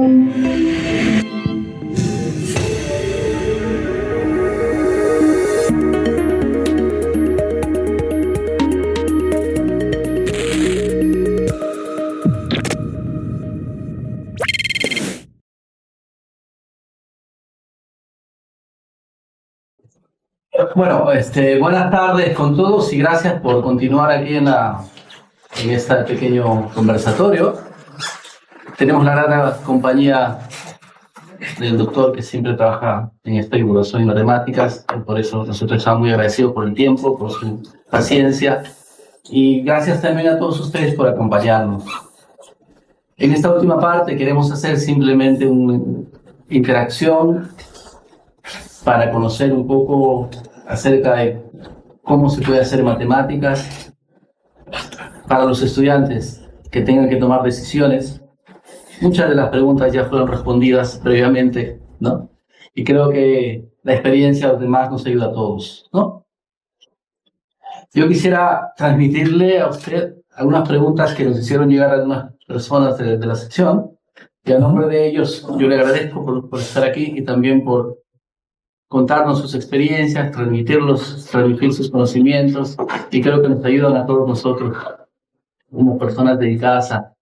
Bueno, buenas tardes con todos y gracias por continuar aquí en este pequeño conversatorio. Tenemos la gran compañía del doctor que siempre trabaja en esta divulgación en matemáticas, y por eso nosotros estamos muy agradecidos por el tiempo, por su paciencia, y gracias también a todos ustedes por acompañarnos. En esta última parte queremos hacer simplemente una interacción para conocer un poco acerca de cómo se puede hacer matemáticas para los estudiantes que tengan que tomar decisiones. Muchas de las preguntas ya fueron respondidas previamente, ¿no? Y creo que la experiencia de los demás nos ayuda a todos, ¿no? Yo quisiera transmitirle a usted algunas preguntas que nos hicieron llegar a algunas personas de la sección, y a nombre de ellos yo le agradezco por estar aquí y también por contarnos sus experiencias, transmitir sus conocimientos, y creo que nos ayudan a todos nosotros como personas dedicadas a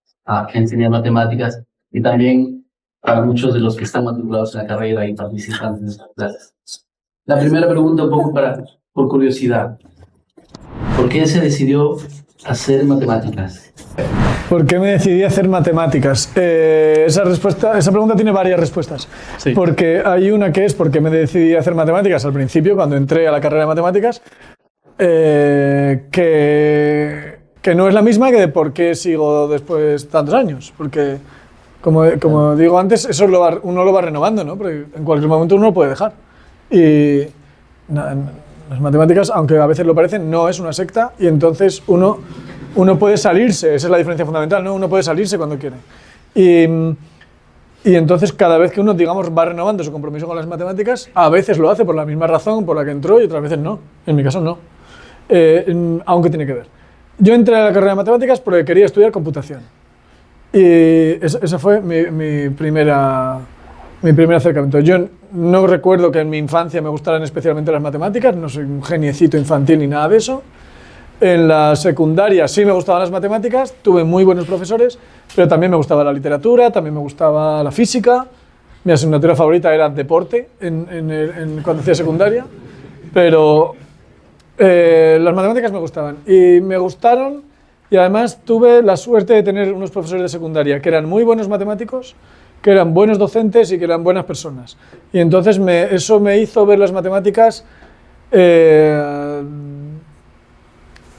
enseñar matemáticas, y también a muchos de los que están matriculados en la carrera y participantes de estas clases. La primera pregunta, un poco por curiosidad. ¿Por qué se decidió hacer matemáticas? ¿Por qué me decidí a hacer matemáticas? Esa pregunta tiene varias respuestas. Sí. Porque hay una que es por qué me decidí a hacer matemáticas al principio, cuando entré a la carrera de matemáticas, que no es la misma que de por qué sigo después tantos años. Porque, como digo antes, eso uno lo va renovando, ¿no? Porque en cualquier momento uno lo puede dejar. Y las matemáticas, aunque a veces lo parecen, no es una secta, y entonces uno puede salirse, esa es la diferencia fundamental, ¿no? Uno puede salirse cuando quiere. Y entonces cada vez que uno, digamos, va renovando su compromiso con las matemáticas, a veces lo hace por la misma razón por la que entró y otras veces no. En mi caso no. Aunque tiene que ver. Yo entré a la carrera de matemáticas porque quería estudiar computación. Y ese fue mi primer acercamiento. Yo no recuerdo que en mi infancia me gustaran especialmente las matemáticas, no soy un geniecito infantil ni nada de eso. En la secundaria sí me gustaban las matemáticas, tuve muy buenos profesores, pero también me gustaba la literatura, también me gustaba la física. Mi asignatura favorita era deporte cuando hacía secundaria, pero las matemáticas me gustaban. Y me gustaron, y además tuve la suerte de tener unos profesores de secundaria que eran muy buenos matemáticos, que eran buenos docentes y que eran buenas personas. Y entonces eso me hizo ver las matemáticas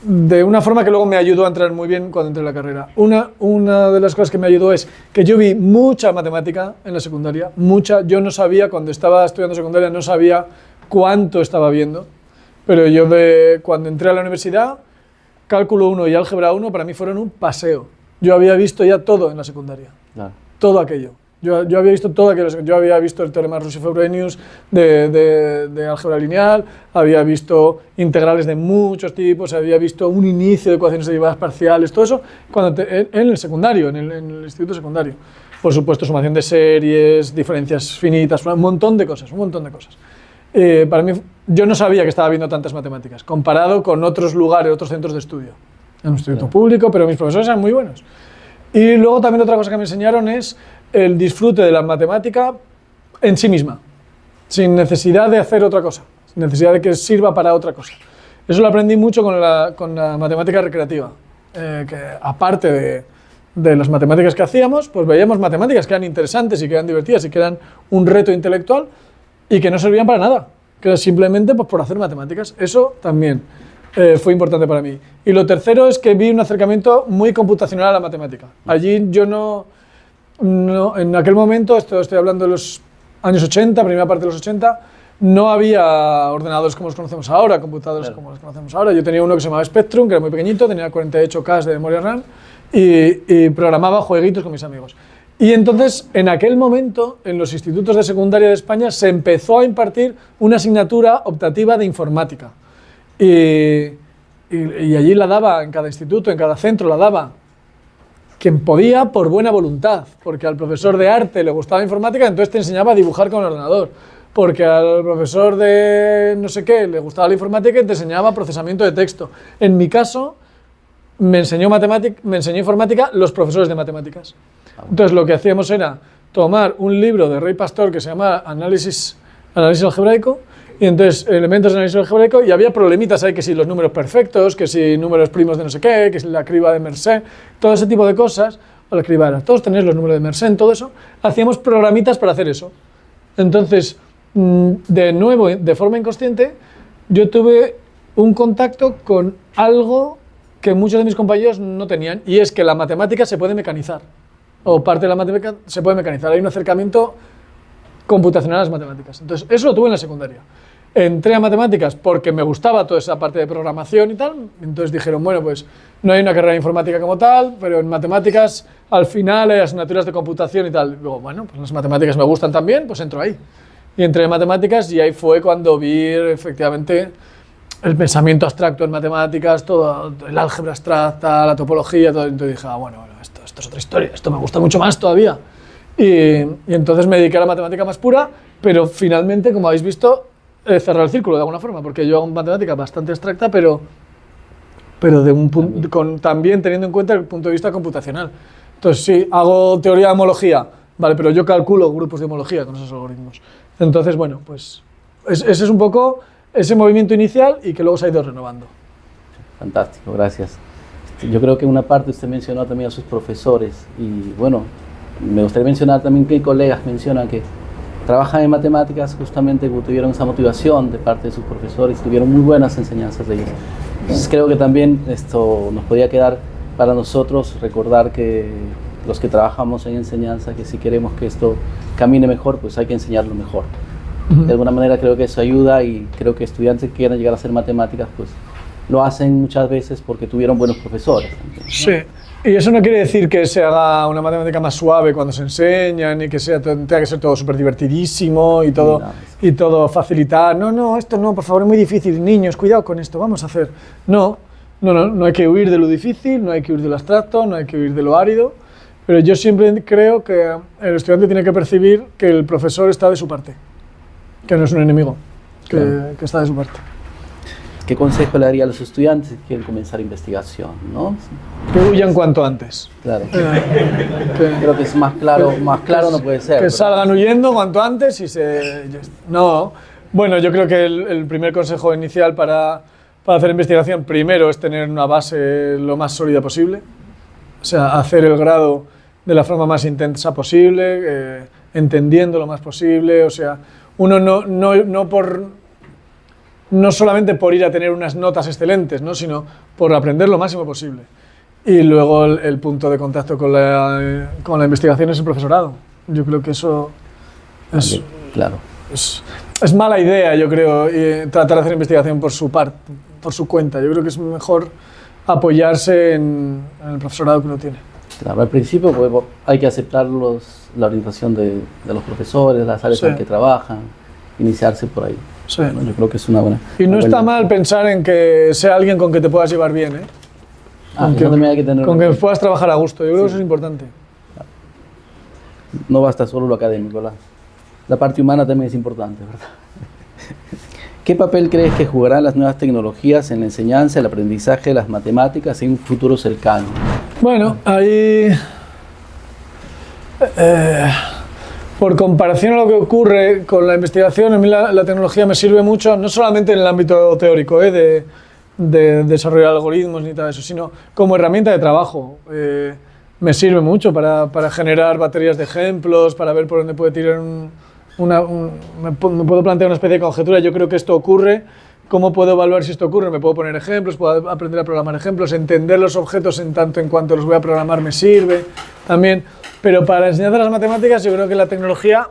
de una forma que luego me ayudó a entrar muy bien cuando entré en la carrera. Una de las cosas que me ayudó es que yo vi mucha matemática en la secundaria, mucha. Yo no sabía, cuando estaba estudiando secundaria, no sabía cuánto estaba viendo, pero yo cuando entré a la universidad, cálculo 1 y álgebra 1 para mí fueron un paseo. Yo había visto ya todo en la secundaria, claro. Todo aquello. Yo había visto todo aquello. Yo había visto el teorema Roussy-Frobenius de álgebra lineal, había visto integrales de muchos tipos, había visto un inicio de ecuaciones derivadas parciales, todo eso en el secundario, en el instituto secundario. Por supuesto, sumación de series, diferencias finitas, un montón de cosas. Para mí, yo no sabía que estaba viendo tantas matemáticas, comparado con otros lugares, otros centros de estudio. En un instituto público, pero mis profesores eran muy buenos. Y luego también otra cosa que me enseñaron es el disfrute de la matemática en sí misma, sin necesidad de hacer otra cosa, sin necesidad de que sirva para otra cosa. Eso lo aprendí mucho con la matemática recreativa, que aparte de las matemáticas que hacíamos, pues veíamos matemáticas que eran interesantes y que eran divertidas y que eran un reto intelectual y que no servían para nada, que era simplemente pues, por hacer matemáticas. Eso también fue importante para mí. Y lo tercero es que vi un acercamiento muy computacional a la matemática. Allí yo no en aquel momento, estoy hablando de los años 80, primera parte de los 80, no había ordenadores como los conocemos ahora, computadores como los conocemos ahora. Yo tenía uno que se llamaba Spectrum, que era muy pequeñito, tenía 48K de memoria RAM y programaba jueguitos con mis amigos. Y entonces, en aquel momento, en los institutos de secundaria de España, se empezó a impartir una asignatura optativa de informática. Y allí la daba, en cada instituto, en cada centro la daba quien podía por buena voluntad, porque al profesor de arte le gustaba informática, entonces te enseñaba a dibujar con el ordenador, porque al profesor de no sé qué le gustaba la informática y te enseñaba procesamiento de texto. En mi caso, me enseñó informática los profesores de matemáticas. Entonces lo que hacíamos era tomar un libro de Rey Pastor que se llama Análisis algebraico, y entonces elementos de análisis algebraico, y había problemitas ahí, que si los números perfectos, que si números primos de no sé qué, que si la criba de Mersenne, todo ese tipo de cosas, o la criba era, todos tenéis los números de Mersenne, todo eso, hacíamos programitas para hacer eso. Entonces, de nuevo, de forma inconsciente, yo tuve un contacto con algo que muchos de mis compañeros no tenían, y es que la matemática se puede mecanizar, o parte de la matemática se puede mecanizar, hay un acercamiento computacional a las matemáticas. Entonces, eso lo tuve en la secundaria. Entré a matemáticas porque me gustaba toda esa parte de programación y tal, entonces dijeron, bueno, pues no hay una carrera de informática como tal, pero en matemáticas al final hay asignaturas de computación y tal. Luego, bueno, pues las matemáticas me gustan también, pues entro ahí. Y entré en matemáticas y ahí fue cuando vi efectivamente el pensamiento abstracto en matemáticas, todo el álgebra abstracta, la topología, todo. Entonces dije, bueno, esto es otra historia, esto me gusta mucho más todavía. Y entonces me dediqué a la matemática más pura, pero finalmente, como habéis visto, he cerrado el círculo de alguna forma, porque yo hago matemática bastante abstracta, pero de también teniendo en cuenta el punto de vista computacional. Entonces sí, hago teoría de homología, vale, pero yo calculo grupos de homología con esos algoritmos. Entonces, bueno, pues ese es un poco ese movimiento inicial y que luego se ha ido renovando. Fantástico, gracias. Yo creo que una parte usted mencionó también a sus profesores y bueno, me gustaría mencionar también que colegas mencionan que trabajan en matemáticas justamente porque tuvieron esa motivación de parte de sus profesores, tuvieron muy buenas enseñanzas de ellos. Entonces creo que también esto nos podía quedar para nosotros recordar que los que trabajamos en enseñanza, que si queremos que esto camine mejor, pues hay que enseñarlo mejor. De alguna manera creo que eso ayuda y creo que estudiantes que quieran llegar a hacer matemáticas, pues lo hacen muchas veces porque tuvieron buenos profesores. ¿Entiendes? Sí. Y eso no quiere decir que se haga una matemática más suave cuando se enseñan y que tenga que ser todo súper divertidísimo y todo facilitar. No, esto no, por favor, es muy difícil. Niños, cuidado con esto, vamos a hacer. No hay que huir de lo difícil, no hay que huir de lo abstracto, no hay que huir de lo árido. Pero yo siempre creo que el estudiante tiene que percibir que el profesor está de su parte, que no es un enemigo, que está de su parte. ¿Qué consejo le daría a los estudiantes que quieren comenzar investigación, ¿no? Que huyan cuanto antes. Claro. Creo que es más claro no puede ser. Que salgan huyendo cuanto antes y No. Bueno, yo creo que el primer consejo inicial para hacer investigación, primero es tener una base lo más sólida posible. O sea, hacer el grado de la forma más intensa posible, entendiendo lo más posible. O sea, uno no solamente por ir a tener unas notas excelentes, ¿no? Sino por aprender lo máximo posible. Y luego el punto de contacto con la investigación es el profesorado. Yo creo que eso es, claro. es mala idea, yo creo, tratar de hacer investigación por su cuenta. Yo creo que es mejor apoyarse en el profesorado que uno tiene. Claro, al principio pues, hay que aceptar la orientación de los profesores, las áreas en que trabajan, iniciarse por ahí. Sí. Bueno, yo creo que es una buena... Y no está mal pensar en que sea alguien con que te puedas llevar bien, ¿eh? Con que puedas trabajar a gusto. Yo creo que eso es importante. No basta solo lo académico, la parte humana también es importante, ¿verdad? ¿Qué papel crees que jugarán las nuevas tecnologías en la enseñanza, el aprendizaje de las matemáticas en un futuro cercano? Bueno, ahí... por comparación a lo que ocurre con la investigación, a mí la tecnología me sirve mucho, no solamente en el ámbito teórico, de desarrollar algoritmos ni tal eso, sino como herramienta de trabajo. Me sirve mucho para generar baterías de ejemplos, para ver por dónde puede tirar me puedo plantear una especie de conjetura. Yo creo que esto ocurre. ¿Cómo puedo evaluar si esto ocurre? Me puedo poner ejemplos, puedo aprender a programar ejemplos, entender los objetos en tanto en cuanto los voy a programar me sirve también. Pero para la enseñanza de las matemáticas yo creo que la tecnología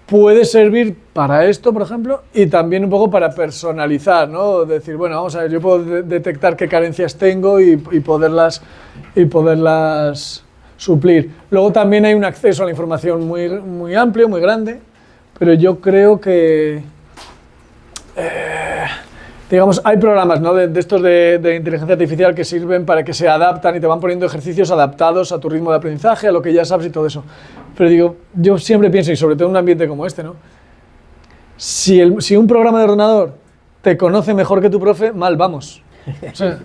puede servir para esto, por ejemplo, y también un poco para personalizar, ¿no? Decir, bueno, vamos a ver, yo puedo detectar qué carencias tengo y poderlas suplir. Luego también hay un acceso a la información muy amplio, muy grande, pero yo creo que digamos, hay programas, ¿no? de estos de inteligencia artificial que sirven para que se adaptan y te van poniendo ejercicios adaptados a tu ritmo de aprendizaje, a lo que ya sabes y todo eso. Pero digo, yo siempre pienso, y sobre todo en un ambiente como este, ¿no? Si un programa de ordenador te conoce mejor que tu profe, mal vamos. O sea,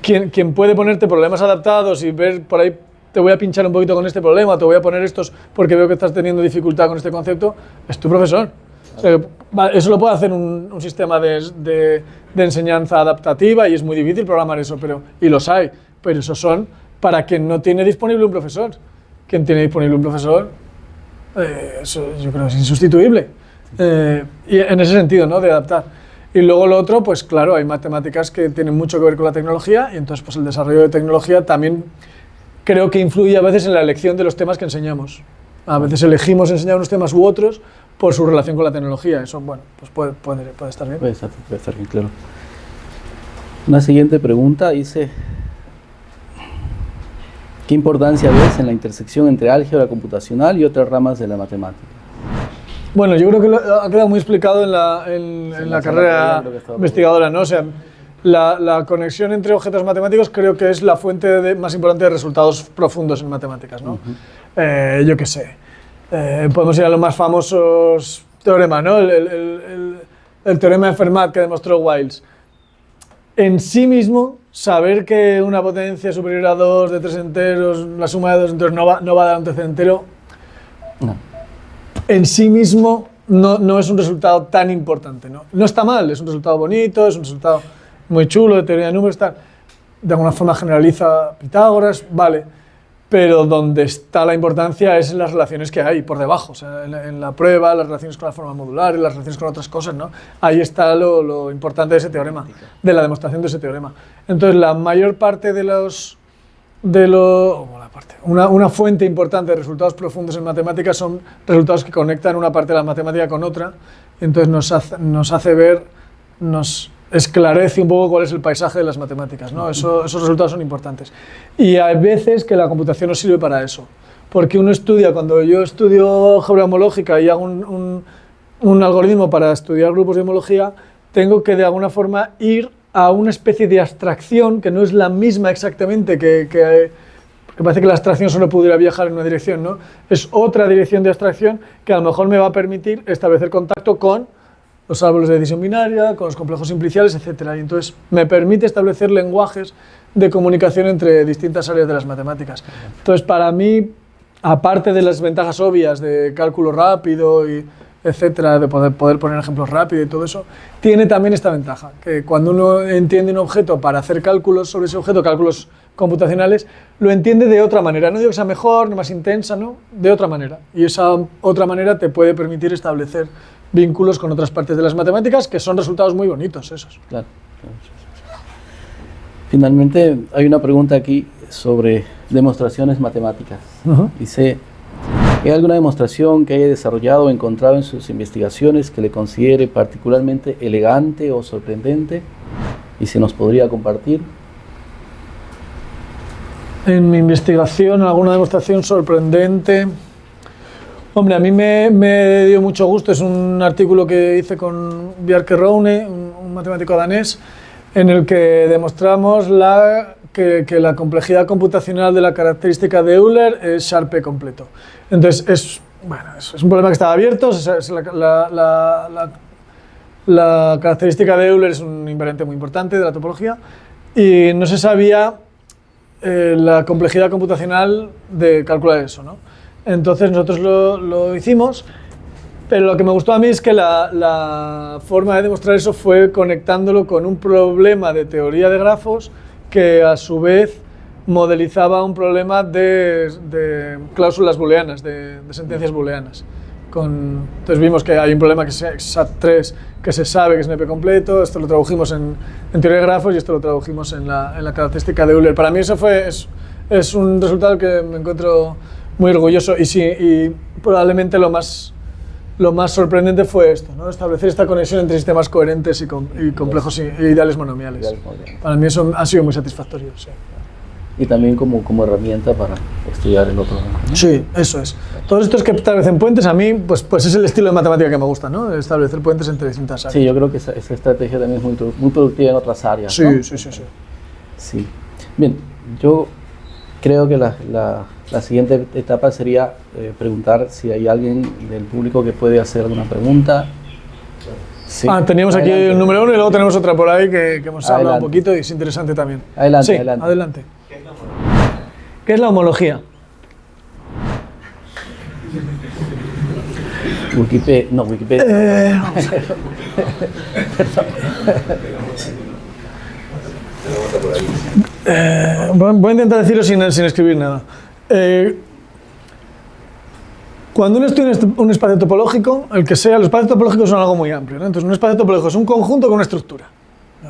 quien puede ponerte problemas adaptados y ver por ahí, te voy a pinchar un poquito con este problema, te voy a poner estos porque veo que estás teniendo dificultad con este concepto, es tu profesor. O sea, eso lo puede hacer un sistema de enseñanza adaptativa y es muy difícil programar eso, y los hay, pero esos son para quien no tiene disponible un profesor. Quien tiene disponible un profesor, eso yo creo que es insustituible. Y en ese sentido, ¿no? De adaptar. Y luego lo otro, pues claro, hay matemáticas que tienen mucho que ver con la tecnología y entonces pues el desarrollo de tecnología también creo que influye a veces en la elección de los temas que enseñamos. A veces elegimos enseñar unos temas u otros por su relación con la tecnología. Eso, bueno, pues puede estar bien. Puede estar bien, claro. Una siguiente pregunta dice: ¿qué importancia ves en la intersección entre álgebra computacional y otras ramas de la matemática? Bueno, yo creo que ha quedado muy explicado en la carrera investigadora, ¿no? O sea, la conexión entre objetos matemáticos creo que es la fuente más importante de resultados profundos en matemáticas, ¿no? Yo qué sé, podemos ir a los más famosos teoremas, ¿no? El teorema de Fermat que demostró Wiles. En sí mismo, saber que una potencia superior a 2 de 3 enteros, la suma de 2 enteros no va a dar un tercer entero, no. En sí mismo no es un resultado tan importante, ¿no? No está mal, es un resultado bonito, es un resultado muy chulo de teoría de números, tal. De alguna forma generaliza Pitágoras, vale, pero donde está la importancia es en las relaciones que hay por debajo, o sea, en la prueba, las relaciones con las formas modulares, las relaciones con otras cosas, ¿no? Ahí está lo importante de ese teorema, de la demostración de ese teorema. Entonces, la mayor parte una fuente importante de resultados profundos en matemáticas son resultados que conectan una parte de la matemática con otra, y entonces nos esclarece un poco cuál es el paisaje de las matemáticas, ¿no? Esos resultados son importantes. Y hay veces que la computación nos sirve para eso, porque cuando yo estudio álgebra homológica y hago un algoritmo para estudiar grupos de homología, tengo que de alguna forma ir a una especie de abstracción que no es la misma exactamente que parece que la abstracción solo pudiera viajar en una dirección, ¿no? Es otra dirección de abstracción que a lo mejor me va a permitir establecer contacto con los árboles de decisión binaria, con los complejos simpliciales, etc. Y entonces me permite establecer lenguajes de comunicación entre distintas áreas de las matemáticas. Entonces, para mí, aparte de las ventajas obvias de cálculo rápido y etcétera, de poder poner ejemplos rápidos y todo eso, tiene también esta ventaja, que cuando uno entiende un objeto para hacer cálculos sobre ese objeto, cálculos computacionales, lo entiende de otra manera. No digo que sea mejor, más intensa, ¿no? De otra manera. Y esa otra manera te puede permitir establecer vínculos con otras partes de las matemáticas, que son resultados muy bonitos esos. Claro. Finalmente, hay una pregunta aquí sobre demostraciones matemáticas. Dice: ¿hay alguna demostración que haya desarrollado o encontrado en sus investigaciones que le considere particularmente elegante o sorprendente? ¿Y si nos podría compartir? En mi investigación, alguna demostración sorprendente. Hombre, a mí me dio mucho gusto, es un artículo que hice con Bjarke Roune, un matemático danés, en el que demostramos que la complejidad computacional de la característica de Euler es Sharpe completo. Entonces, es un problema que estaba abierto, la característica de Euler es un invariante muy importante de la topología y no se sabía la complejidad computacional de calcular eso, ¿no? Entonces nosotros lo hicimos, pero lo que me gustó a mí es que la forma de demostrar eso fue conectándolo con un problema de teoría de grafos que a su vez modelizaba un problema de cláusulas booleanas, de sentencias booleanas. Entonces vimos que hay un problema que es SAT3, que se sabe que es NP completo, esto lo tradujimos en teoría de grafos y esto lo tradujimos en la característica de Euler. Para mí eso es un resultado que me encuentro muy orgulloso y probablemente lo más sorprendente fue esto, ¿no? Establecer esta conexión entre sistemas coherentes y complejos e ideales monomiales. Para mí eso ha sido muy satisfactorio. Sí. y también como herramienta para estudiar el otro. Sí, eso es. Todos estos que establecen puentes, a mí, pues es el estilo de matemática que me gusta, ¿no? Establecer puentes entre distintas áreas. Sí, yo creo que esa estrategia también es muy productiva en otras áreas. Sí, ¿no? sí. Sí. Bien, yo creo que la siguiente etapa sería preguntar si hay alguien del público que puede hacer alguna pregunta. Sí. Teníamos aquí Adelante. el número 1 y luego tenemos otra por ahí que hemos hablado un Adelante. poquito y es interesante también. Adelante, Sí, adelante. ¿Qué es la homología? Wikipedia. Voy a intentar decirlo sin escribir nada. Cuando uno estudia un espacio topológico, el que sea, los espacios topológicos son algo muy amplio, ¿no? Entonces, un espacio topológico es un conjunto con una estructura.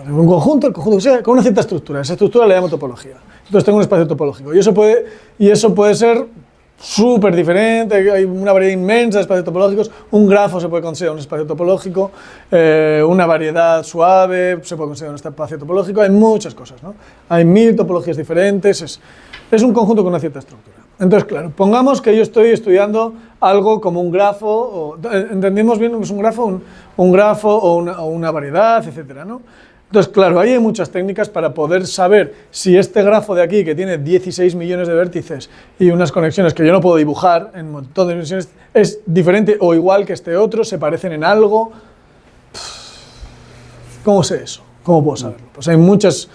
Un conjunto, el conjunto que sea, con una cierta estructura. Esa estructura le llamo topología. Entonces, tengo un espacio topológico. Y eso puede ser súper diferente, hay una variedad inmensa de espacios topológicos. Un grafo se puede considerar un espacio topológico, una variedad suave se puede considerar un espacio topológico. Hay muchas cosas, ¿no? Hay 1000 topologías diferentes. Es un conjunto con una cierta estructura. Entonces, claro, pongamos que yo estoy estudiando algo como un grafo, ¿entendimos bien lo que es un grafo? Un grafo o una variedad, etcétera, ¿no? Entonces, claro, ahí hay muchas técnicas para poder saber si este grafo de aquí, que tiene 16 millones de vértices y unas conexiones que yo no puedo dibujar en un montón de dimensiones, es diferente o igual que este otro, se parecen en algo. ¿Cómo sé eso? ¿Cómo puedo saberlo? Pues hay muchos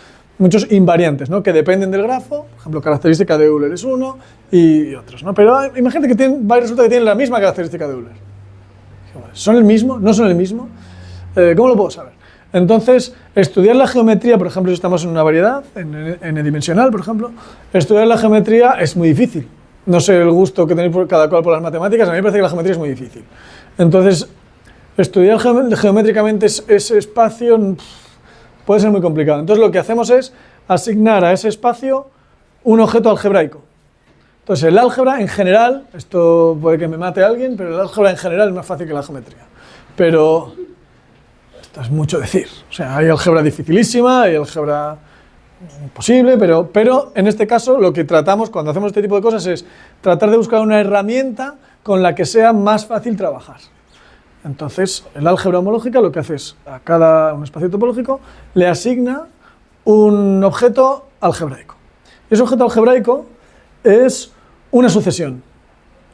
invariantes, ¿no? Que dependen del grafo, por ejemplo, característica de Euler es uno y otros, ¿no? Pero imagínate que resulta que tienen la misma característica de Euler. ¿Son el mismo? ¿No son el mismo? ¿Cómo lo puedo saber? Entonces, estudiar la geometría, por ejemplo, si estamos en una variedad, en n-dimensional, por ejemplo, estudiar la geometría es muy difícil. No sé el gusto que tenéis cada cual por las matemáticas, a mí me parece que la geometría es muy difícil. Entonces, estudiar geométricamente ese espacio puede ser muy complicado. Entonces, lo que hacemos es asignar a ese espacio un objeto algebraico. Entonces, el álgebra en general, esto puede que me mate a alguien, pero el álgebra en general es más fácil que la geometría. Pero esto es mucho decir. O sea, hay álgebra dificilísima, hay álgebra imposible, pero en este caso lo que tratamos cuando hacemos este tipo de cosas es tratar de buscar una herramienta con la que sea más fácil trabajar. Entonces, el álgebra homológica lo que hace es a un espacio topológico le asigna un objeto algebraico. Y ese objeto algebraico es una sucesión.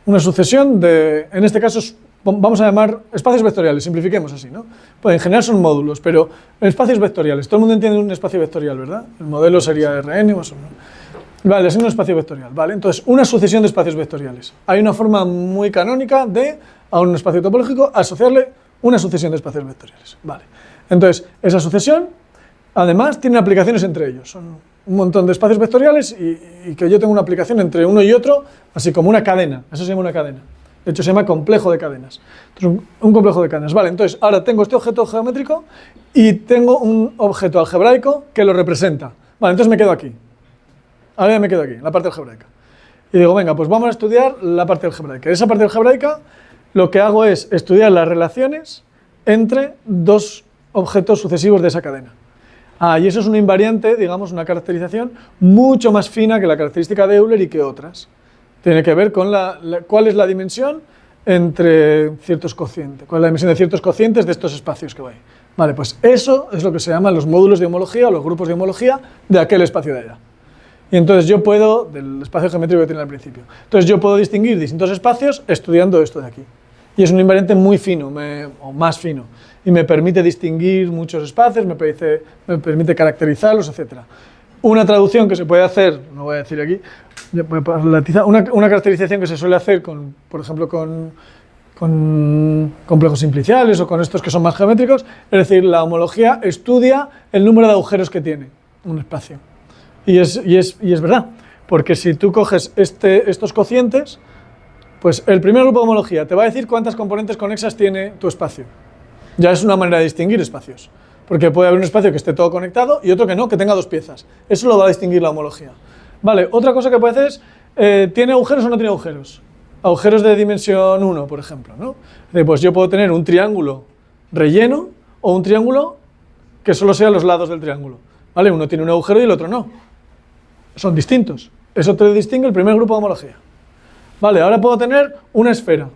Una sucesión de, en este caso, vamos a llamar espacios vectoriales, simplifiquemos así, ¿no? Pues en general son módulos, pero espacios vectoriales. Todo el mundo entiende un espacio vectorial, ¿verdad? El modelo sería Rn más o menos. Vale, es un espacio vectorial, ¿vale? Entonces, una sucesión de espacios vectoriales. Hay una forma muy canónica de, a un espacio topológico, asociarle una sucesión de espacios vectoriales, ¿vale? Entonces, esa sucesión, además, tiene aplicaciones entre ellos. Son un montón de espacios vectoriales y que yo tengo una aplicación entre uno y otro, así como una cadena. Eso se llama una cadena. De hecho, se llama complejo de cadenas. Entonces, un complejo de cadenas. Vale, entonces, ahora tengo este objeto geométrico y tengo un objeto algebraico que lo representa. Vale, entonces me quedo aquí. Ahora ya me quedo aquí, en la parte algebraica. Y digo, venga, pues vamos a estudiar la parte algebraica. En esa parte algebraica lo que hago es estudiar las relaciones entre dos objetos sucesivos de esa cadena. Y eso es una invariante, digamos, una caracterización mucho más fina que la característica de Euler y que otras. Tiene que ver con cuál es la dimensión entre ciertos cocientes, cuál es la dimensión de ciertos cocientes de estos espacios que va ahí. Vale, pues eso es lo que se llaman los módulos de homología o los grupos de homología de aquel espacio de allá. Y entonces yo puedo, del espacio geométrico que tiene al principio, entonces yo puedo distinguir distintos espacios estudiando esto de aquí. Y es un invariante muy fino, o más fino, y me permite distinguir muchos espacios, me permite caracterizarlos, etc. Una traducción que se puede hacer, no voy a decir aquí, una caracterización que se suele hacer, por ejemplo, con complejos simpliciales o con estos que son más geométricos, es decir, la homología estudia el número de agujeros que tiene un espacio. Y es verdad, porque si tú coges estos cocientes, pues el primer grupo de homología te va a decir cuántas componentes conexas tiene tu espacio. Ya es una manera de distinguir espacios, porque puede haber un espacio que esté todo conectado y otro que no, que tenga dos piezas. Eso lo va a distinguir la homología. Vale, otra cosa que puede hacer es, ¿tiene agujeros o no tiene agujeros? Agujeros de dimensión 1, por ejemplo, ¿no? Pues yo puedo tener un triángulo relleno o un triángulo que solo sea los lados del triángulo. ¿Vale? Uno tiene un agujero y el otro no. son distintos. Eso te distingue el primer grupo de homología. Vale, ahora puedo tener una esfera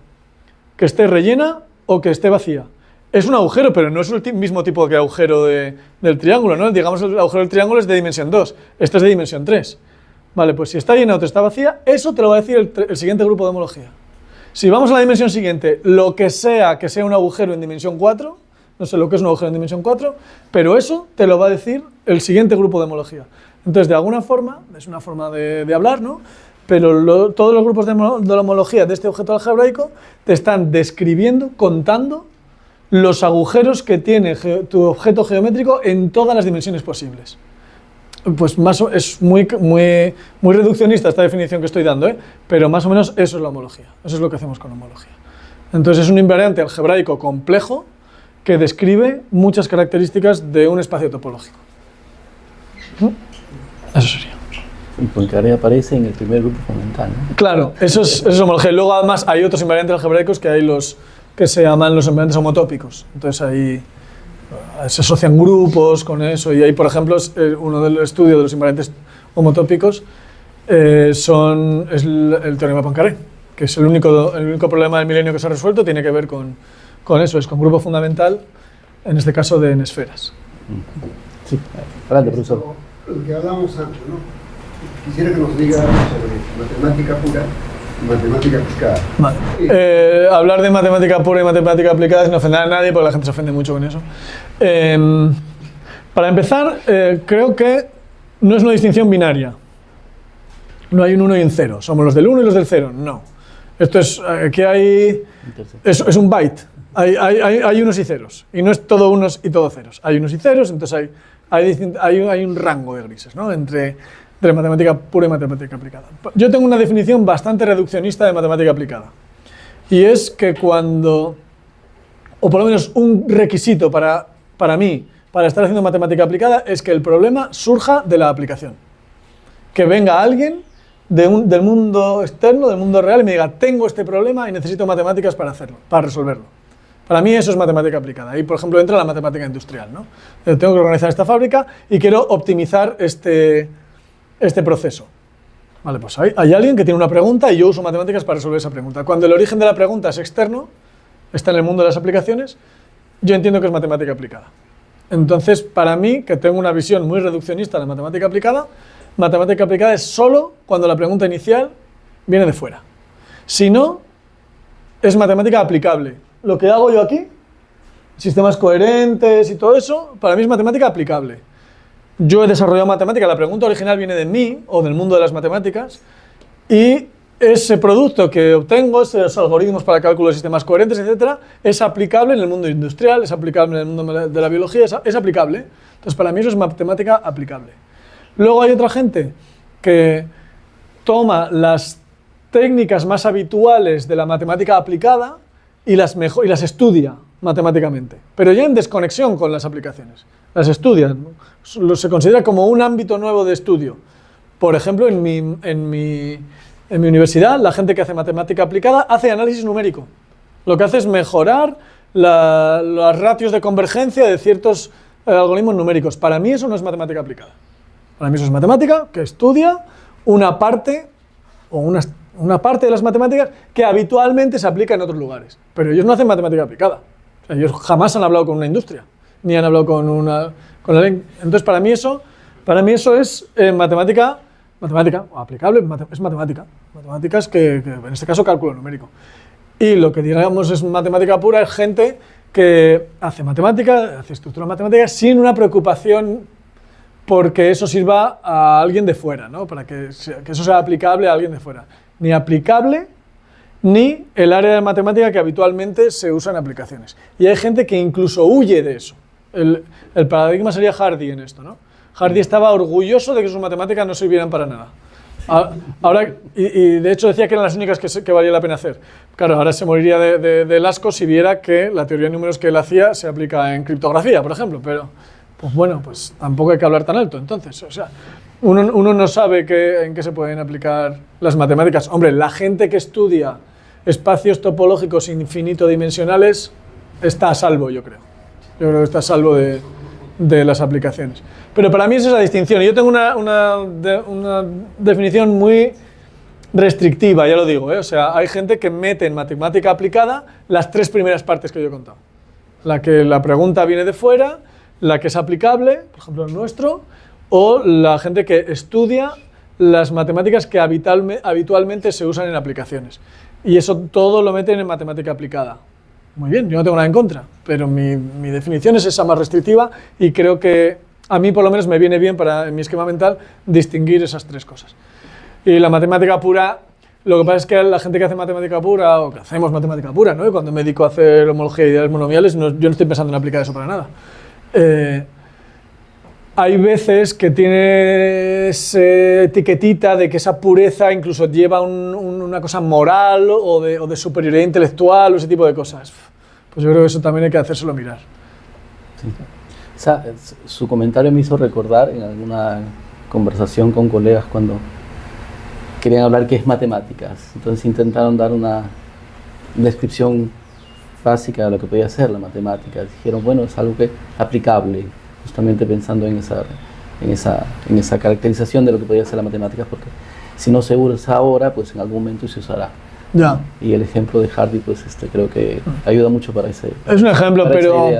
que esté rellena o que esté vacía. Es un agujero, pero no es el mismo tipo que agujero del triángulo, ¿no? Digamos, el agujero del triángulo es de dimensión 2, este es de dimensión 3. Vale, pues si está llena o está vacía, eso te lo va a decir el siguiente grupo de homología. Si vamos a la dimensión siguiente, lo que sea un agujero en dimensión 4, no sé lo que es un agujero en dimensión 4, pero eso te lo va a decir el siguiente grupo de homología. Entonces, de alguna forma, es una forma de hablar, ¿no? Pero todos los grupos de la homología de este objeto algebraico te están describiendo, contando los agujeros que tiene tu objeto geométrico en todas las dimensiones posibles. Pues es muy reduccionista esta definición que estoy dando, pero más o menos eso es la homología, eso es lo que hacemos con homología. Entonces es un invariante algebraico complejo que describe muchas características de un espacio topológico. Eso sería. Y Poincaré aparece en el primer grupo fundamental, ¿no? Claro, eso es homología. Luego además hay otros invariantes algebraicos que hay los que se llaman los invariantes homotópicos. Entonces ahí se asocian grupos con eso y ahí, por ejemplo, uno del estudio de los invariantes homotópicos es el teorema de Poincaré, que es el único problema del milenio que se ha resuelto, tiene que ver con eso, es con grupo fundamental, en este caso en esferas. Sí, adelante, profesor. Lo que hablamos antes, ¿no? Quisiera que nos diga sobre matemática pura y matemática aplicada. Vale. Hablar de matemática pura y matemática aplicada es no ofender a nadie, porque la gente se ofende mucho con eso. Para empezar, creo que no es una distinción binaria. No hay un 1 y un 0. Somos los del 1 y los del 0. No. Esto es, aquí hay... Es un byte. Hay unos y ceros. Y no es todo unos y todo ceros. Hay unos y ceros, entonces hay un rango de grises, ¿no? Entre matemática pura y matemática aplicada. Yo tengo una definición bastante reduccionista de matemática aplicada. Y es que cuando, o por lo menos un requisito para mí, para estar haciendo matemática aplicada, es que el problema surja de la aplicación. Que venga alguien del mundo externo, del mundo real, y me diga, tengo este problema y necesito matemáticas para hacerlo, para resolverlo. Para mí eso es matemática aplicada. Ahí, por ejemplo, entra la matemática industrial, ¿no? Tengo que organizar esta fábrica y quiero optimizar este proceso. Vale, pues hay alguien que tiene una pregunta y yo uso matemáticas para resolver esa pregunta. Cuando el origen de la pregunta es externo, está en el mundo de las aplicaciones, yo entiendo que es matemática aplicada. Entonces, para mí, que tengo una visión muy reduccionista de la matemática aplicada es solo cuando la pregunta inicial viene de fuera. Si no, es matemática aplicable. Lo que hago yo aquí, sistemas coherentes y todo eso, para mí es matemática aplicable. Yo he desarrollado matemática, la pregunta original viene de mí o del mundo de las matemáticas y ese producto que obtengo, esos algoritmos para cálculo de sistemas coherentes, etcétera, es aplicable en el mundo industrial, es aplicable en el mundo de la biología, es aplicable. Entonces, para mí eso es matemática aplicable. Luego hay otra gente que toma las técnicas más habituales de la matemática aplicada y las estudia matemáticamente, pero ya en desconexión con las aplicaciones. Las estudia, se considera como un ámbito nuevo de estudio. Por ejemplo, en mi universidad, la gente que hace matemática aplicada hace análisis numérico. Lo que hace es mejorar los ratios de convergencia de ciertos algoritmos numéricos. Para mí eso no es matemática aplicada. Para mí eso es matemática que estudia una parte o una parte de las matemáticas que habitualmente se aplica en otros lugares. Pero ellos no hacen matemática aplicada. O sea, ellos jamás han hablado con una industria, ni han hablado con la ley. Entonces, para mí eso es matemática o aplicable, es matemática. Matemáticas que en este caso cálculo numérico. Y lo que digamos es matemática pura es gente que hace matemática, hace estructura matemática sin una preocupación porque eso sirva a alguien de fuera, ¿no? Para que eso sea aplicable a alguien de fuera. Ni aplicable, ni el área de matemática que habitualmente se usa en aplicaciones. Y hay gente que incluso huye de eso. El paradigma sería Hardy en esto, ¿no? Hardy estaba orgulloso de que sus matemáticas no sirvieran para nada. Ahora, y de hecho decía que eran las únicas que valía la pena hacer. Claro, ahora se moriría del asco si viera que la teoría de números que él hacía se aplica en criptografía, por ejemplo, pero pues bueno, pues tampoco hay que hablar tan alto. Entonces, o sea, uno no sabe en qué se pueden aplicar las matemáticas. Hombre, la gente que estudia espacios topológicos infinito-dimensionales está a salvo, yo creo. Yo creo que está a salvo de de las aplicaciones. Pero para mí es esa distinción. Y yo tengo una definición muy restrictiva, ya lo digo, ¿eh? O sea, hay gente que mete en matemática aplicada las 3 primeras partes que yo he contado. La que la pregunta viene de fuera, la que es aplicable, por ejemplo el nuestro, o la gente que estudia las matemáticas que habitualmente se usan en aplicaciones. Y eso todo lo meten en matemática aplicada. Muy bien, yo no tengo nada en contra, pero mi definición es esa más restrictiva y creo que a mí por lo menos me viene bien para, en mi esquema mental, distinguir esas 3 cosas. Y la matemática pura, lo que pasa es que la gente que hace matemática pura, o que hacemos matemática pura, ¿no? Y cuando me dedico a hacer homología de ideales monomiales, yo no estoy pensando en aplicar eso para nada. Hay veces que tiene esa etiquetita de que esa pureza incluso lleva una cosa moral o de superioridad intelectual o ese tipo de cosas. Pues yo creo que eso también hay que hacérselo mirar. Sí. Su comentario me hizo recordar en alguna conversación con colegas cuando querían hablar qué es matemáticas. Entonces intentaron dar una descripción básica de lo que podía ser la matemática. Dijeron, bueno, es algo que aplicable, justamente pensando en esa caracterización de lo que podría ser la matemática, porque si no se usa ahora, pues en algún momento se usará. Ya. Y el ejemplo de Hardy, pues creo que ayuda mucho para ese. Es un ejemplo, pero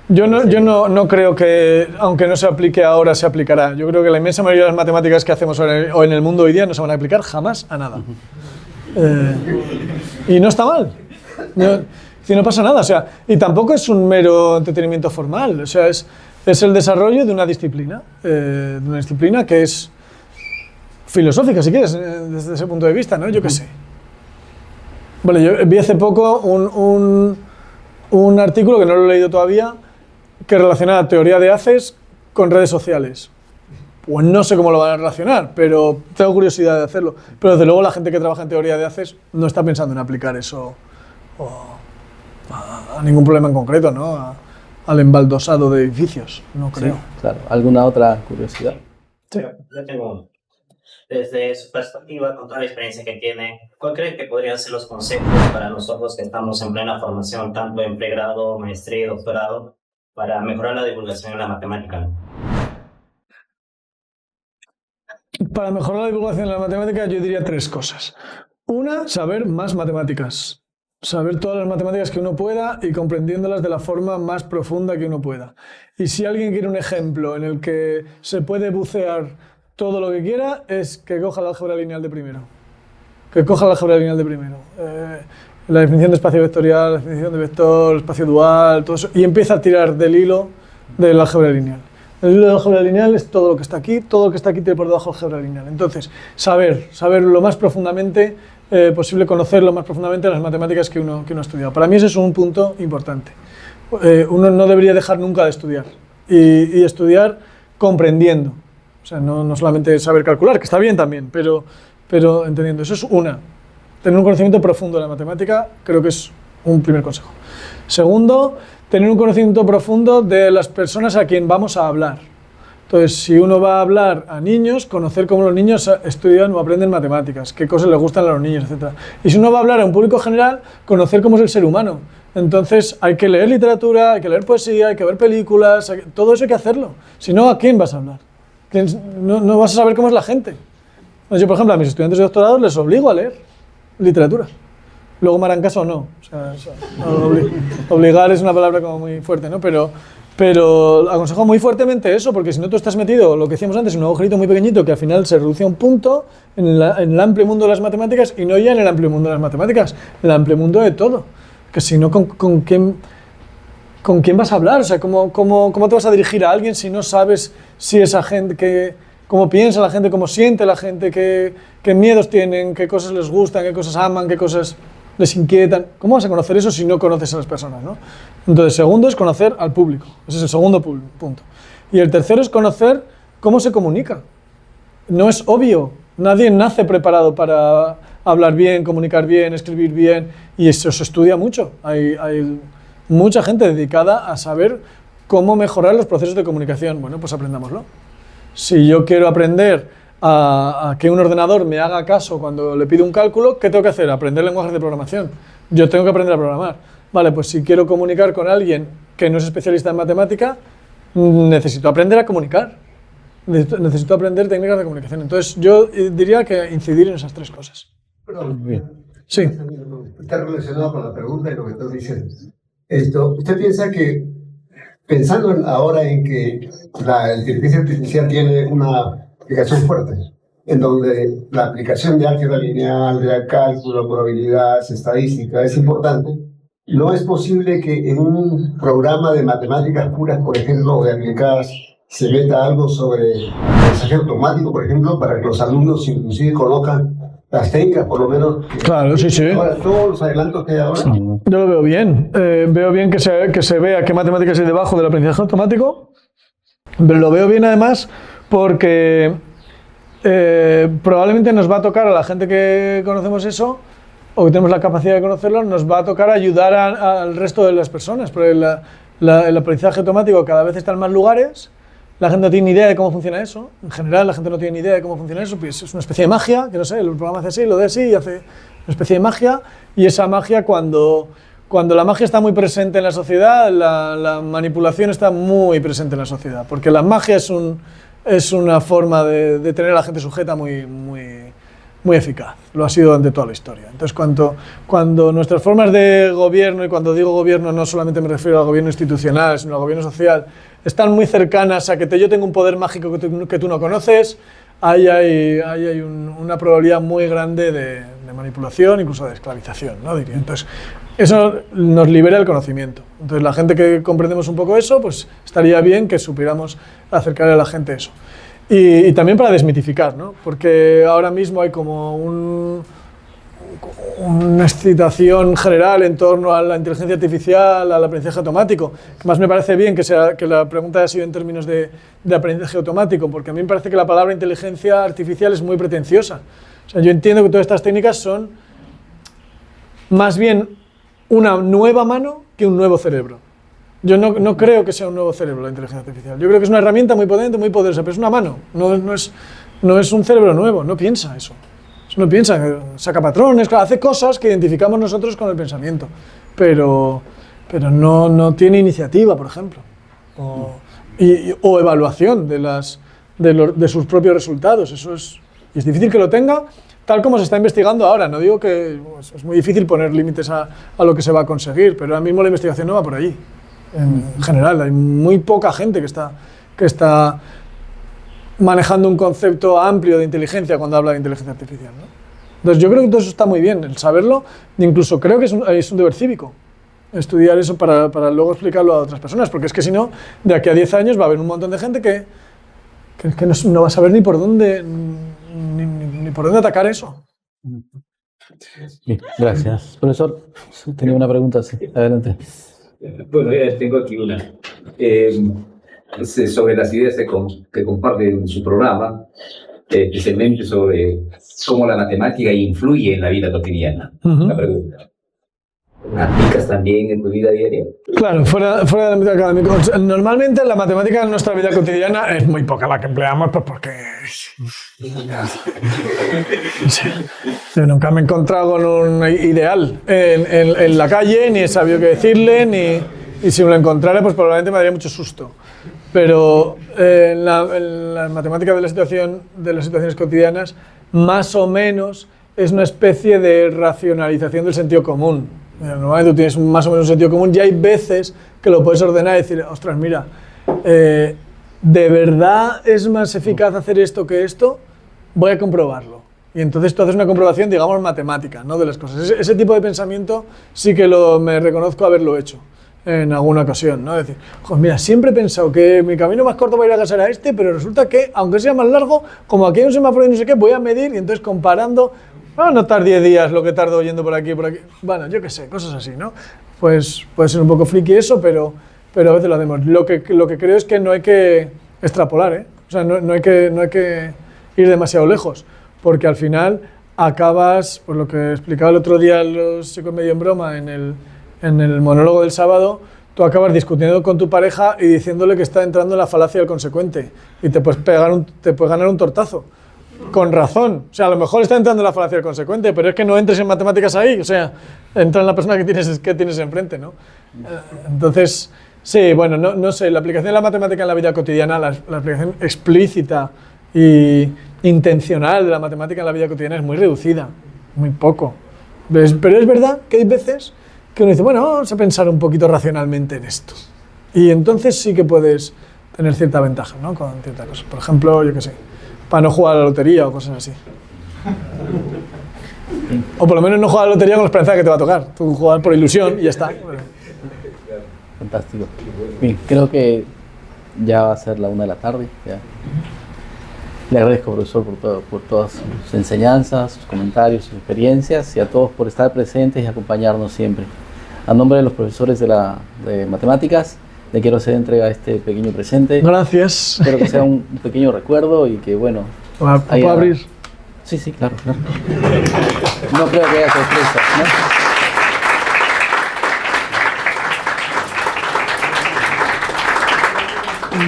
yo no creo que, aunque no se aplique ahora, se aplicará. Yo creo que la inmensa mayoría de las matemáticas que hacemos hoy en el mundo hoy día no se van a aplicar jamás a nada. Y no está mal. No pasa nada, o sea, y tampoco es un mero entretenimiento formal, o sea, es el desarrollo de una disciplina que es filosófica, si quieres, desde ese punto de vista, ¿no? Yo qué sé. Vale, yo vi hace poco un artículo, que no lo he leído todavía, que relaciona teoría de haces con redes sociales. Pues no sé cómo lo van a relacionar, pero tengo curiosidad de hacerlo. Pero desde luego la gente que trabaja en teoría de haces no está pensando en aplicar eso a ningún problema en concreto, ¿no? Al embaldosado de edificios, no creo. Sí, claro. ¿Alguna otra curiosidad? Sí. Yo tengo uno. Desde su perspectiva, con toda la experiencia que tiene, ¿cuál cree que podrían ser los consejos para nosotros que estamos en plena formación, tanto en pregrado, maestría y doctorado, para mejorar la divulgación en la matemática? Para mejorar la divulgación en la matemática, yo diría 3 cosas. Una, saber más matemáticas. Saber todas las matemáticas que uno pueda y comprendiéndolas de la forma más profunda que uno pueda. Y si alguien quiere un ejemplo en el que se puede bucear todo lo que quiera, es que coja la álgebra lineal de primero. La definición de espacio vectorial, la definición de vector, espacio dual, todo eso, y empieza a tirar del hilo del álgebra lineal. El hilo de álgebra lineal es todo lo que está aquí tiene por debajo álgebra lineal. Entonces, saber lo más profundamente posible, conocer lo más profundamente las matemáticas que uno ha estudiado. Para mí ese es un punto importante. Uno no debería dejar nunca de estudiar y estudiar comprendiendo. O sea, no solamente saber calcular, que está bien también, pero entendiendo. Eso es una. Tener un conocimiento profundo de la matemática creo que es un primer consejo. Segundo, tener un conocimiento profundo de las personas a quien vamos a hablar. Entonces, si uno va a hablar a niños, conocer cómo los niños estudian o aprenden matemáticas, qué cosas les gustan a los niños, etc. Y si uno va a hablar a un público general, conocer cómo es el ser humano. Entonces, hay que leer literatura, hay que leer poesía, hay que ver películas, todo eso hay que hacerlo. Si no, ¿a quién vas a hablar? No vas a saber cómo es la gente. Yo, por ejemplo, a mis estudiantes de doctorado les obligo a leer literatura. Luego me harán caso o no. O sea, obligar es una palabra como muy fuerte, ¿no? Pero aconsejo muy fuertemente eso, porque si no tú estás metido, lo que decíamos antes, en un agujerito muy pequeñito que al final se reduce a un punto en el amplio mundo de las matemáticas, y no ya en el amplio mundo de las matemáticas, en el amplio mundo de todo. Que si no, ¿con quién vas a hablar? O sea, ¿cómo te vas a dirigir a alguien si no sabes si esa gente, cómo piensa la gente, cómo siente la gente, qué miedos tienen, qué cosas les gustan, qué cosas aman, qué cosas les inquietan? ¿Cómo vas a conocer eso si no conoces a las personas, ¿no? Entonces, segundo es conocer al público. Ese es el segundo punto. Y el tercero es conocer cómo se comunica. No es obvio. Nadie nace preparado para hablar bien, comunicar bien, escribir bien, y eso se estudia mucho. Hay mucha gente dedicada a saber cómo mejorar los procesos de comunicación. Bueno, pues aprendámoslo. Si yo quiero aprender a que un ordenador me haga caso cuando le pido un cálculo, ¿qué tengo que hacer? Aprender lenguajes de programación. Yo tengo que aprender a programar. Vale, pues si quiero comunicar con alguien que no es especialista en matemática, necesito aprender a comunicar. Necesito aprender técnicas de comunicación. Entonces, yo diría que incidir en esas 3 cosas. Perdón. Sí. Está relacionado con la pregunta y lo que tú dices. ¿Usted piensa que, pensando ahora en que la inteligencia artificial tiene una aplicación fuerte, en donde la aplicación de álgebra lineal, de cálculo, probabilidades, estadística es importante, ¿no es posible que en un programa de matemáticas puras, por ejemplo, o de aplicadas, se meta algo sobre el mensaje automático, por ejemplo, para que los alumnos inclusive conozcan las técnicas, por lo menos? Claro, sí. Ahora, todos los adelantos que hay ahora. Yo lo veo bien. Veo bien que se vea qué matemáticas hay debajo del aprendizaje automático, pero lo veo bien además porque probablemente nos va a tocar a la gente que conocemos eso, o que tenemos la capacidad de conocerlo, nos va a tocar ayudar al resto de las personas, porque el aprendizaje automático cada vez está en más lugares. La gente no tiene ni idea de cómo funciona eso. En general, la gente no tiene ni idea de cómo funciona eso. Pues es una especie de magia, que no sé, el programa hace así, lo de así, y hace una especie de magia. Y esa magia, cuando la magia está muy presente en la sociedad, la manipulación está muy presente en la sociedad. Porque la magia es una forma de tener a la gente sujeta muy eficaz. Lo ha sido durante toda la historia. Entonces, cuando nuestras formas de gobierno, y cuando digo gobierno no solamente me refiero al gobierno institucional, sino al gobierno social, están muy cercanas a que yo tengo un poder mágico que tú no conoces, ahí hay una probabilidad muy grande de manipulación, incluso de esclavización, ¿no? Diría. Entonces, eso nos libera el conocimiento. Entonces, la gente que comprendemos un poco eso, pues estaría bien que supiéramos acercar a la gente eso. Y también para desmitificar, ¿no? Porque ahora mismo hay como una excitación general en torno a la inteligencia artificial, al aprendizaje automático. Más me parece bien que la pregunta haya sido en términos de aprendizaje automático, porque a mí me parece que la palabra inteligencia artificial es muy pretenciosa. O sea, yo entiendo que todas estas técnicas son más bien una nueva mano que un nuevo cerebro. Yo no creo que sea un nuevo cerebro la inteligencia artificial. Yo creo que es una herramienta muy potente, muy poderosa, pero es una mano. No es un cerebro nuevo, no piensa eso. No piensa, saca patrones, claro, hace cosas que identificamos nosotros con el pensamiento, pero no tiene iniciativa, por ejemplo, o evaluación de sus propios resultados. Y es difícil que lo tenga, tal como se está investigando ahora. No digo que es muy difícil poner límites a lo que se va a conseguir, pero ahora mismo la investigación no va por allí. En general, hay muy poca gente que está manejando un concepto amplio de inteligencia cuando habla de inteligencia artificial, ¿no? Entonces yo creo que todo eso está muy bien, el saberlo, incluso creo que es un deber cívico estudiar eso para luego explicarlo a otras personas, porque es que si no, de aquí a 10 años va a haber un montón de gente que no va a saber ni por dónde atacar eso. Bien, gracias. Profesor, tenía una pregunta, sí, adelante. Bueno, tengo aquí una. Sobre las ideas que comparte en su programa, especialmente sobre cómo la matemática influye en la vida cotidiana. La pregunta. ¿La aplicas también en tu vida diaria? Claro, fuera del ámbito académico. Normalmente la matemática en nuestra vida cotidiana es muy poca la que empleamos, pues porque... Yo nunca me he encontrado con un ideal en la calle, ni he sabido qué decirle, y si me lo encontrara, pues probablemente me daría mucho susto. Pero en la matemática de las situaciones cotidianas, más o menos es una especie de racionalización del sentido común. Normalmente tú tienes más o menos un sentido común y hay veces que lo puedes ordenar y decir, ostras, mira, ¿de verdad es más eficaz hacer esto que esto? Voy a comprobarlo. Y entonces tú haces una comprobación, digamos, matemática, ¿no? De las cosas. Ese tipo de pensamiento sí que me reconozco haberlo hecho en alguna ocasión, ¿no? Es decir, pues mira, siempre he pensado que mi camino más corto para ir a casa era este, pero resulta que, aunque sea más largo, como aquí hay un semáforo y no sé qué, voy a medir y entonces comparando, a notar 10 días lo que tardo yendo por aquí y por aquí. Bueno, yo qué sé, cosas así, ¿no? Pues puede ser un poco friki eso, pero a veces lo hacemos. Lo que creo es que no hay que extrapolar, ¿eh? O sea, no hay que ir demasiado lejos, porque al final acabas, pues lo que explicaba el otro día los chicos medio en broma en el monólogo del sábado, tú acabas discutiendo con tu pareja y diciéndole que está entrando en la falacia del consecuente y te puedes ganar un tortazo. Con razón, o sea, a lo mejor está entrando en la falacia del consecuente, pero es que no entres en matemáticas ahí, o sea, entra en la persona que tienes enfrente, ¿no? Entonces, Sí, bueno, no sé, la aplicación de la matemática en la vida cotidiana, la aplicación explícita y intencional de la matemática en la vida cotidiana es muy reducida, muy poco. Pero es verdad que hay veces que uno dice, bueno, vamos a pensar un poquito racionalmente en esto. Y entonces sí que puedes tener cierta ventaja, ¿no? Con ciertas cosas. Por ejemplo, yo qué sé, para no jugar a la lotería o cosas así. O por lo menos no jugar a la lotería con la esperanza de que te va a tocar. Tú jugar por ilusión y ya está. Fantástico. Bien, creo que ya va a ser la 1 de la tarde. Ya. Le agradezco, profesor, por todas sus enseñanzas, sus comentarios, sus experiencias y a todos por estar presentes y acompañarnos siempre. A nombre de los profesores de matemáticas, le quiero hacer entrega a este pequeño presente. Gracias. Espero que sea un pequeño recuerdo y que, bueno... ¿Puedo abrir? Sí, claro. No creo que haya sorpresas, ¿no?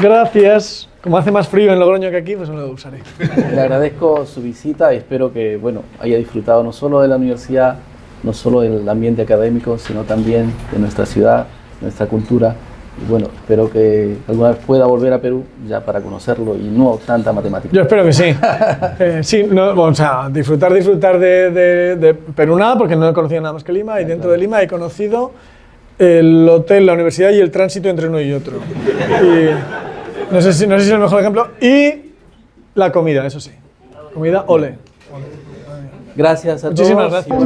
Gracias. Como hace más frío en Logroño que aquí, pues no lo usaré. Le agradezco su visita y espero que, bueno, haya disfrutado no solo de la universidad, no solo del ambiente académico, sino también de nuestra ciudad, nuestra cultura. Y bueno, espero que alguna vez pueda volver a Perú ya para conocerlo y no tanta matemática. Yo espero que sí. Sí, no, o sea, disfrutar de Perú nada, porque no he conocido nada más que Lima, y dentro de Lima he conocido el hotel, la universidad y el tránsito entre uno y otro. Y no sé si es el mejor ejemplo. Y la comida, eso sí. Comida, ole. Gracias a todos. Muchísimas gracias.